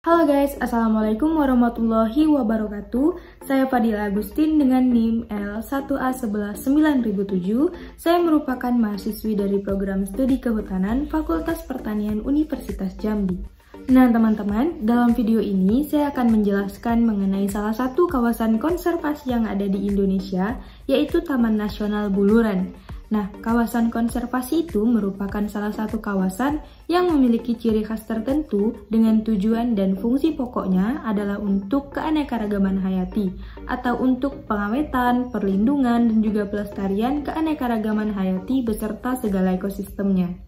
Halo guys, Assalamualaikum warahmatullahi wabarakatuh. Saya Fadila Agustin dengan NIM L1A119.007. Saya merupakan mahasiswi dari program studi kehutanan Fakultas Pertanian Universitas Jambi. Nah teman-teman, dalam video ini saya akan menjelaskan mengenai salah satu kawasan konservasi yang ada di Indonesia, yaitu Taman Nasional Baluran. Nah, kawasan konservasi itu merupakan salah satu kawasan yang memiliki ciri khas tertentu dengan tujuan dan fungsi pokoknya adalah untuk keanekaragaman hayati atau untuk pengawetan, perlindungan, dan juga pelestarian keanekaragaman hayati beserta segala ekosistemnya.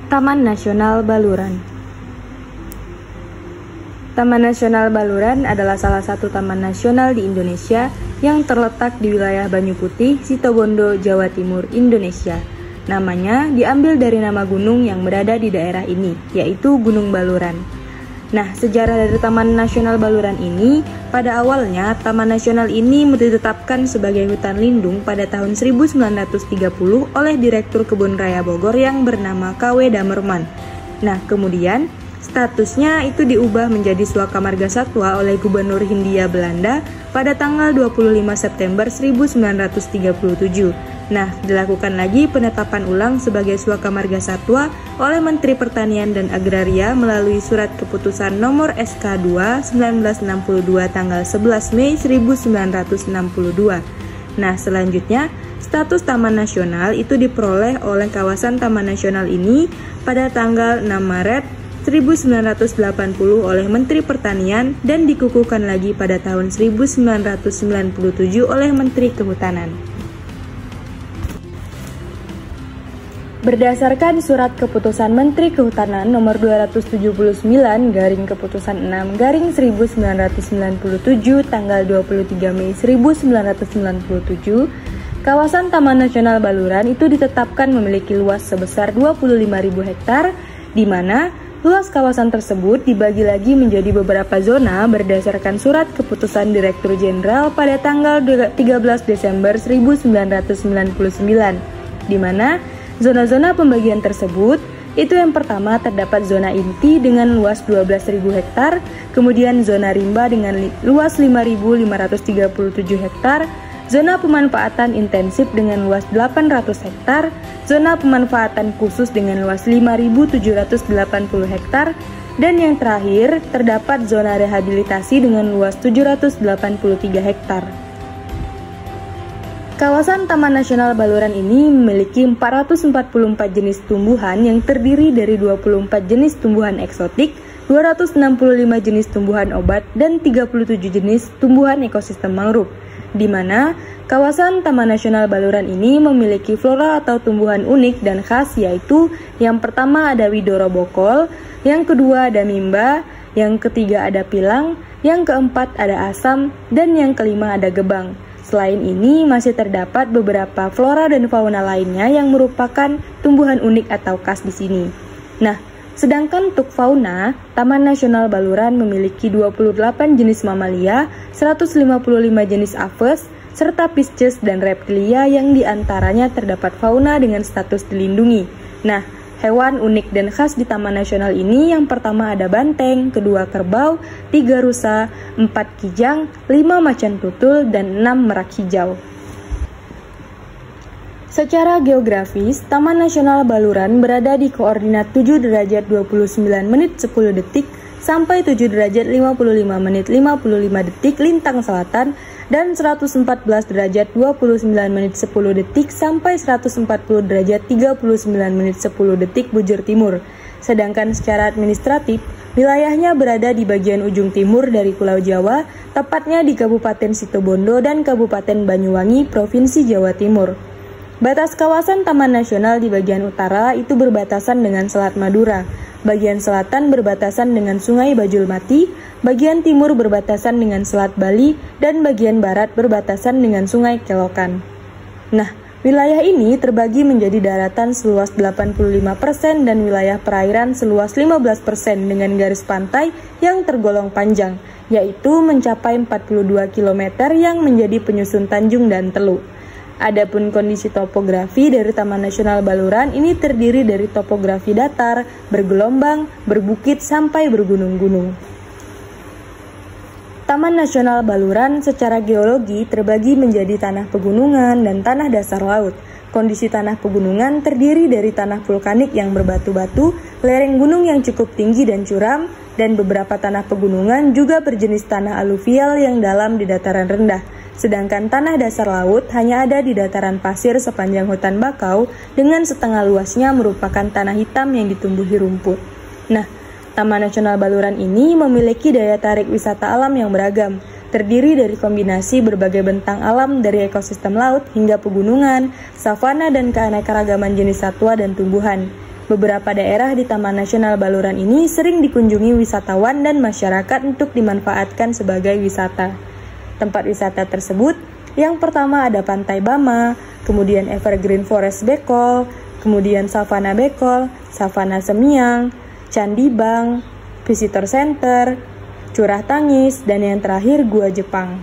Taman Nasional Baluran. Taman Nasional Baluran adalah salah satu taman nasional di Indonesia yang terletak di wilayah Banyu Putih, Situbondo, Jawa Timur, Indonesia. Namanya diambil dari nama gunung yang berada di daerah ini, yaitu Gunung Baluran. Nah, sejarah dari Taman Nasional Baluran ini, pada awalnya Taman Nasional ini ditetapkan sebagai hutan lindung pada tahun 1930 oleh Direktur Kebun Raya Bogor yang bernama KW Damerman. Nah, kemudian statusnya itu diubah menjadi Suaka Marga Satwa oleh Gubernur Hindia Belanda pada tanggal 25 September 1937. Nah, dilakukan lagi penetapan ulang sebagai Suaka Marga Satwa oleh Menteri Pertanian dan Agraria melalui Surat Keputusan Nomor SK2 1962 tanggal 11 Mei 1962. Nah, selanjutnya status Taman Nasional itu diperoleh oleh kawasan Taman Nasional ini pada tanggal 6 Maret 1980 oleh Menteri Pertanian dan dikukuhkan lagi pada tahun 1997 oleh Menteri Kehutanan. Berdasarkan Surat Keputusan Menteri Kehutanan Nomor 279 Garing Keputusan 6 Garing 1997 tanggal 23 Mei 1997, kawasan Taman Nasional Baluran itu ditetapkan memiliki luas sebesar 25.000 hektar, di mana luas kawasan tersebut dibagi lagi menjadi beberapa zona berdasarkan Surat Keputusan Direktur Jenderal pada tanggal 13 Desember 1999, di mana zona-zona pembagian tersebut itu yang pertama terdapat zona inti dengan luas 12.000 hektar, kemudian zona rimba dengan luas 5.537 hektar, zona pemanfaatan intensif dengan luas 800 hektar, zona pemanfaatan khusus dengan luas 5.780 hektar, dan yang terakhir terdapat zona rehabilitasi dengan luas 783 hektar. Kawasan Taman Nasional Baluran ini memiliki 444 jenis tumbuhan yang terdiri dari 24 jenis tumbuhan eksotik, 265 jenis tumbuhan obat, dan 37 jenis tumbuhan ekosistem mangrove, di mana kawasan Taman Nasional Baluran ini memiliki flora atau tumbuhan unik dan khas, yaitu yang pertama ada Widoro Bokol, yang kedua ada Mimba, yang ketiga ada Pilang, yang keempat ada Asam, dan yang kelima ada Gebang. Selain ini, masih terdapat beberapa flora dan fauna lainnya yang merupakan tumbuhan unik atau khas di sini. Nah, sedangkan untuk fauna, Taman Nasional Baluran memiliki 28 jenis mamalia, 155 jenis aves, serta pisces dan reptilia yang diantaranya terdapat fauna dengan status dilindungi. Nah, Hewan unik dan khas di Taman Nasional ini yang pertama ada banteng, kedua kerbau, 3 rusa, 4 kijang, 5 macan tutul, dan 6 merak hijau. Secara geografis, Taman Nasional Baluran berada di koordinat 7 derajat 29 menit 10 detik sampai 7 derajat 55 menit 55 detik lintang selatan dan 114 derajat 29 menit 10 detik sampai 140 derajat 39 menit 10 detik bujur timur. Sedangkan secara administratif, wilayahnya berada di bagian ujung timur dari Pulau Jawa, tepatnya di Kabupaten Situbondo dan Kabupaten Banyuwangi, Provinsi Jawa Timur. Batas kawasan Taman Nasional di bagian utara itu berbatasan dengan Selat Madura, bagian selatan berbatasan dengan Sungai Bajulmati, bagian timur berbatasan dengan Selat Bali, dan bagian barat berbatasan dengan Sungai Kelokan. Nah, wilayah ini terbagi menjadi daratan seluas 85% dan wilayah perairan seluas 15% dengan garis pantai yang tergolong panjang, yaitu mencapai 42 km yang menjadi penyusun Tanjung dan Teluk. Adapun kondisi topografi dari Taman Nasional Baluran ini terdiri dari topografi datar, bergelombang, berbukit, sampai bergunung-gunung. Taman Nasional Baluran secara geologi terbagi menjadi tanah pegunungan dan tanah dasar laut. Kondisi tanah pegunungan terdiri dari tanah vulkanik yang berbatu-batu, lereng gunung yang cukup tinggi dan curam, dan beberapa tanah pegunungan juga berjenis tanah aluvial yang dalam di dataran rendah. Sedangkan tanah dasar laut hanya ada di dataran pasir sepanjang hutan bakau dengan setengah luasnya merupakan tanah hitam yang ditumbuhi rumput. Nah, Taman Nasional Baluran ini memiliki daya tarik wisata alam yang beragam, terdiri dari kombinasi berbagai bentang alam dari ekosistem laut hingga pegunungan, savana, dan keanekaragaman jenis satwa dan tumbuhan. Beberapa daerah di Taman Nasional Baluran ini sering dikunjungi wisatawan dan masyarakat untuk dimanfaatkan sebagai wisata. Tempat wisata tersebut, yang pertama ada Pantai Bama, kemudian Evergreen Forest Bekol, kemudian Savana Bekol, Savana Semiang, Candi Bang, Visitor Center, Curah Tangis, dan yang terakhir Gua Jepang.